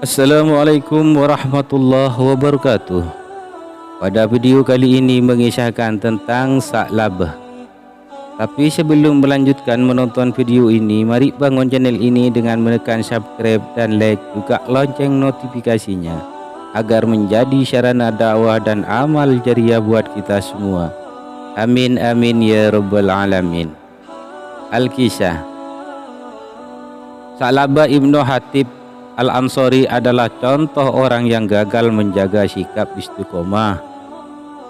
Assalamualaikum warahmatullahi wabarakatuh. Pada video kali ini mengisahkan tentang Sa'labah. Tapi sebelum melanjutkan menonton video ini, mari bangun channel ini dengan menekan subscribe dan like, juga lonceng notifikasinya agar menjadi sarana dakwah dan amal jariah buat kita semua. Amin amin ya rabbal alamin. Al-Kisah. Sa'labah Ibnu Hatib Al-Ansari adalah contoh orang yang gagal menjaga sikap istiqomah.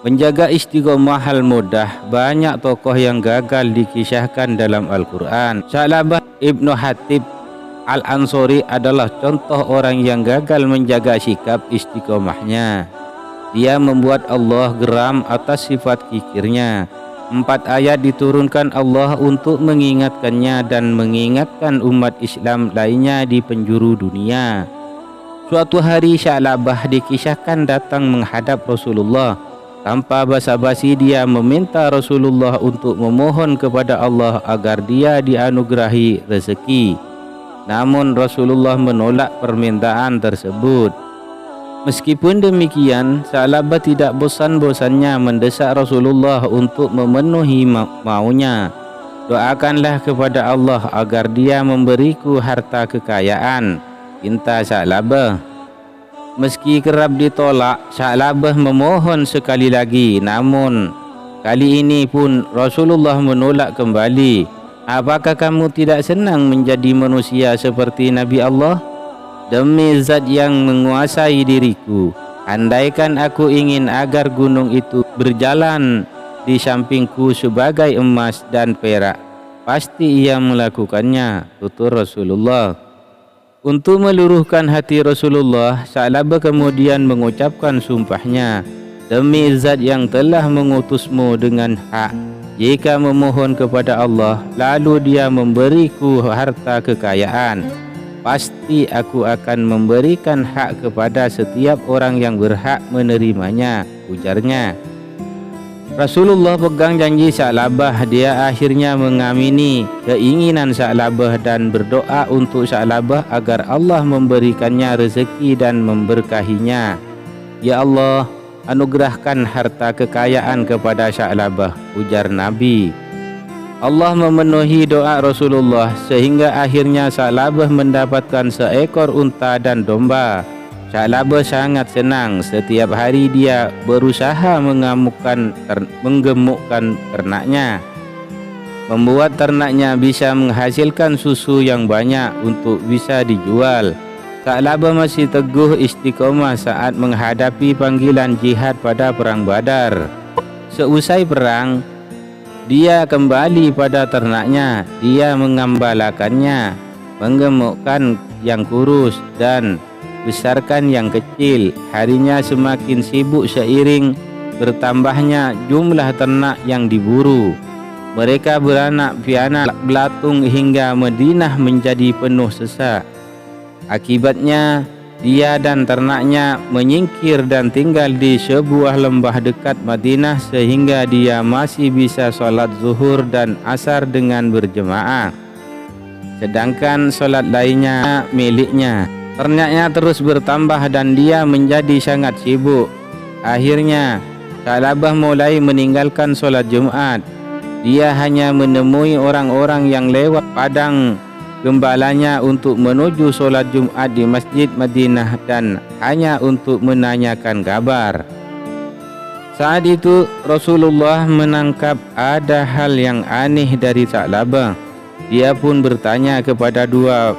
Menjaga istiqomah hal mudah, banyak tokoh yang gagal dikisahkan dalam Al-Quran. Sa'labah Ibnu Hatib Al-Ansari adalah contoh orang yang gagal menjaga sikap istiqomahnya. Dia membuat Allah geram atas sifat kikirnya. 4 ayat diturunkan Allah untuk mengingatkannya dan mengingatkan umat Islam lainnya di penjuru dunia. Suatu hari Sa'labah dikisahkan datang menghadap Rasulullah. Tanpa basa-basi dia meminta Rasulullah untuk memohon kepada Allah agar dia dianugerahi rezeki. Namun Rasulullah menolak permintaan tersebut. Meskipun demikian, Sa'labah tidak bosan-bosannya mendesak Rasulullah untuk memenuhi maunya. Doakanlah kepada Allah agar dia memberiku harta kekayaan, pinta Sa'labah. Meski kerap ditolak, Sa'labah memohon sekali lagi. Namun kali ini pun Rasulullah menolak kembali. Apakah kamu tidak senang menjadi manusia seperti Nabi Allah? Demi zat yang menguasai diriku, andaikan aku ingin agar gunung itu berjalan di sampingku sebagai emas dan perak, pasti ia melakukannya, tutur Rasulullah. Untuk meluruhkan hati Rasulullah, Sa'labah kemudian mengucapkan sumpahnya, demi zat yang telah mengutusmu dengan hak, jika memohon kepada Allah lalu dia memberiku harta kekayaan, pasti aku akan memberikan hak kepada setiap orang yang berhak menerimanya, ujarnya. Rasulullah pegang janji Sa'labah. Dia akhirnya mengamini keinginan Sa'labah dan berdoa untuk Sa'labah agar Allah memberikannya rezeki dan memberkahinya. Ya Allah, anugerahkan harta kekayaan kepada Sa'labah, ujar Nabi. Allah memenuhi doa Rasulullah sehingga akhirnya Sa'labah mendapatkan seekor unta dan domba. Sa'labah sangat senang. Setiap hari dia berusaha menggemukkan ternaknya, membuat ternaknya bisa menghasilkan susu yang banyak untuk bisa dijual. Sa'labah masih teguh istiqomah saat menghadapi panggilan jihad pada perang Badar. Seusai perang, dia kembali pada ternaknya. Dia mengembalakannya, menggemukkan yang kurus dan besarkan yang kecil. Harinya semakin sibuk seiring bertambahnya jumlah ternak yang diburu. Mereka beranak pianak belatung hingga Madinah menjadi penuh sesak. Akibatnya dia dan ternaknya menyingkir dan tinggal di sebuah lembah dekat Madinah sehingga dia masih bisa sholat zuhur dan asar dengan berjemaah, sedangkan sholat lainnya miliknya. Ternaknya terus bertambah dan dia menjadi sangat sibuk. Akhirnya Sa'labah mulai meninggalkan sholat Jumat. Dia hanya menemui orang-orang yang lewat padang gembalanya untuk menuju sholat Jumat di Masjid Madinah dan hanya untuk menanyakan kabar. Saat itu Rasulullah menangkap ada hal yang aneh dari Sa'labah. Dia pun bertanya kepada 2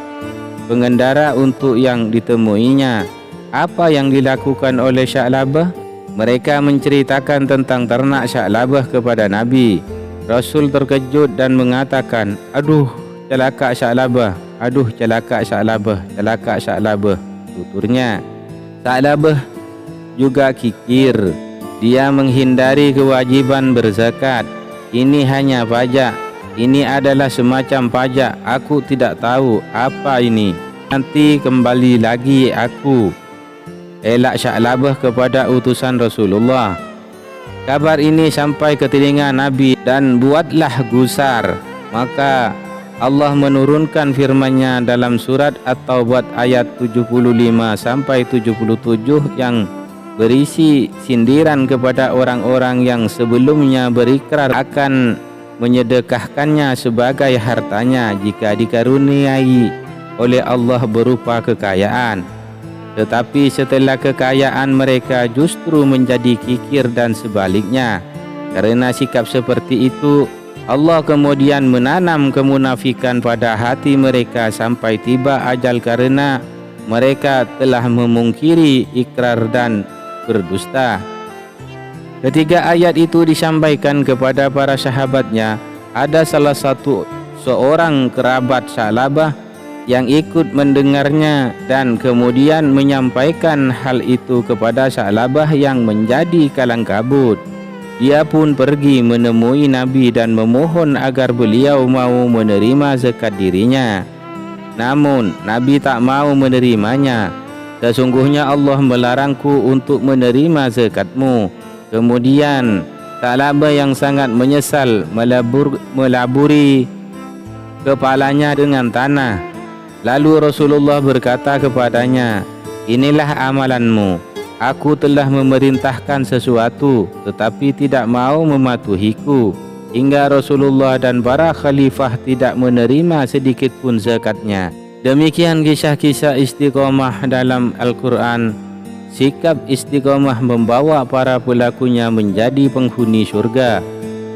pengendara untuk yang ditemuinya, apa yang dilakukan oleh Sa'labah? Mereka menceritakan tentang ternak Sa'labah kepada Nabi. Rasul terkejut dan mengatakan, "Aduh, celaka Sa'labah, aduh celaka Sa'labah, celaka Sa'labah," tuturnya. Sa'labah juga kikir. Dia menghindari kewajiban berzakat. Ini hanya pajak. Ini adalah semacam pajak. Aku tidak tahu apa ini. Nanti kembali lagi aku. Elak Sa'labah kepada utusan Rasulullah. Kabar ini sampai ke telinga Nabi dan buatlah gusar. Maka Allah menurunkan firman-Nya dalam surat At-Taubah ayat 75 sampai 77 yang berisi sindiran kepada orang-orang yang sebelumnya berikrar akan menyedekahkannya sebagai hartanya jika dikaruniai oleh Allah berupa kekayaan. Tetapi setelah kekayaan mereka justru menjadi kikir dan sebaliknya. Karena sikap seperti itu, Allah kemudian menanam kemunafikan pada hati mereka sampai tiba ajal karena mereka telah memungkiri ikrar dan berdusta. Ketika ayat itu disampaikan kepada para sahabatnya, ada salah satu seorang kerabat Sa'labah yang ikut mendengarnya dan kemudian menyampaikan hal itu kepada Sa'labah yang menjadi kalang kabut. Dia pun pergi menemui Nabi dan memohon agar beliau mau menerima zakat dirinya. Namun Nabi tak mau menerimanya. Sesungguhnya Allah melarangku untuk menerima zakatmu. Kemudian Sa'labah yang sangat menyesal melaburi kepalanya dengan tanah. Lalu Rasulullah berkata kepadanya, "Inilah amalanmu. Aku telah memerintahkan sesuatu tetapi tidak mau mematuhiku, hingga Rasulullah dan para khalifah tidak menerima sedikit pun zakatnya." Demikian kisah-kisah istiqomah dalam Al-Quran. Sikap istiqomah membawa para pelakunya menjadi penghuni surga.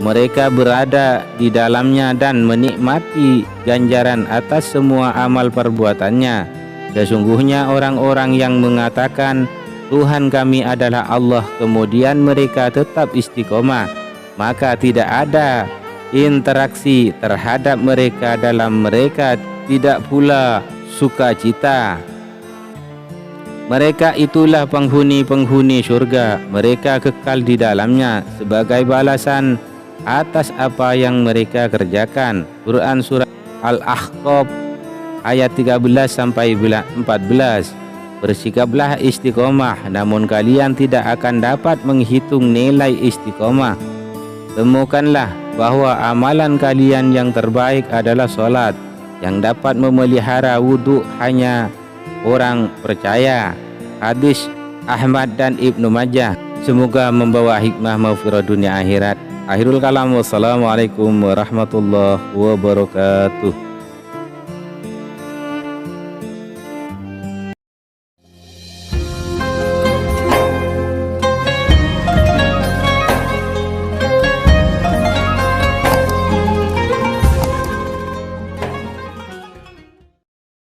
Mereka berada di dalamnya dan menikmati ganjaran atas semua amal perbuatannya. Sesungguhnya orang-orang yang mengatakan Tuhan kami adalah Allah, kemudian mereka tetap istiqomah, maka tidak ada interaksi terhadap mereka, dalam mereka tidak pula sukacita. Mereka itulah penghuni-penghuni surga. Mereka kekal di dalamnya sebagai balasan atas apa yang mereka kerjakan. Quran Surah Al-Ahqaf ayat 13 sampai 14. Bersikaplah istiqomah, namun kalian tidak akan dapat menghitung nilai istiqomah. Temukanlah bahwa amalan kalian yang terbaik adalah solat. Yang dapat memelihara wudhu hanya orang percaya. Hadis Ahmad dan Ibnu Majah. Semoga membawa hikmah maghfirah dunia akhirat. Akhirul kalam, wassalamualaikum warahmatullahi wabarakatuh.